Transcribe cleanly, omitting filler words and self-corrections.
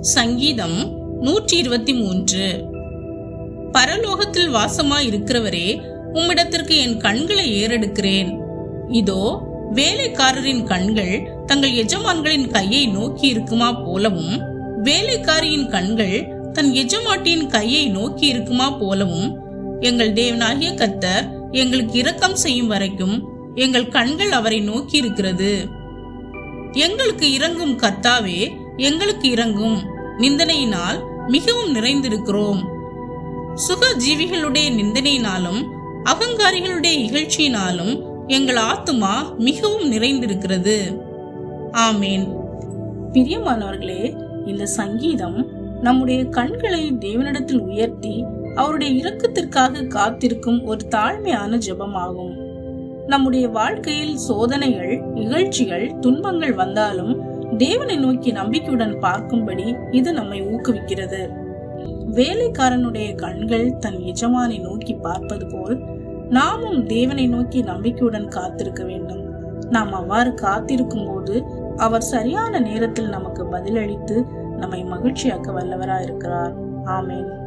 சங்கீதம் 123. பரலோகத்தில் வாசமாய் இருக்கிறவரே, உம்மிடத்திற்கு என் கண்களை ஏறெடுக்கிறேன். இதோ, வேலைக்காரரின் கண்கள் தங்கள் எஜமான்களின் கையை நோக்கி இருக்குமா போலவும், வேலைக்காரியின் கண்கள் தன் எஜமாட்டியின் கையை நோக்கி இருக்குமா போலவும், எங்கள் தேவனாகிய கர்த்தர் எங்களுக்கு இரக்கம் செய்யும் வரைக்கும் எங்கள் கண்கள் அவரை நோக்கி இருக்கிறது. எங்களுக்கு இரங்கும் கர்த்தாவே, எங்களுக்கு இரங்கும். நிந்தனையினால் மிகவும் நிறைந்திருக்கிறோம். சுக ஜீவிகளுடைய நிந்தனையினாலும் அகங்காரிகளுடைய இகழ்ச்சியினாலும் எங்கள் ஆத்துமா மிகவும் நிறைந்திருக்கிறது. ஆமேன். பிரியமானவர்களே, இந்த சங்கீதம் நம்முடைய கண்களை தேவனிடத்தில் உயர்த்தி அவருடைய இரக்கத்திற்காக காத்திருக்கும் ஒரு தாழ்மையான ஜெபமாகும். நம்முடைய வாழ்க்கையில் சோதனைகள், இகழ்ச்சிகள், துன்பங்கள் வந்தாலும் தேவனை நோக்கி நம்பிக்கையுடன் பார்க்கும்படி இது நம்மை ஊக்குவிக்கிறது. வேலைக்காரனுடைய கண்கள் தன் எஜமானை நோக்கி பார்ப்பது போல் நாமும் தேவனை நோக்கி நம்பிக்கையுடன் காத்திருக்க வேண்டும். நாம் அவ்வாறு காத்திருக்கும் போது அவர் சரியான நேரத்தில் நமக்கு பதிலளித்து நம்மை மகிழ்ச்சியாக்க வல்லவராயிருக்கிறார். ஆமேன்.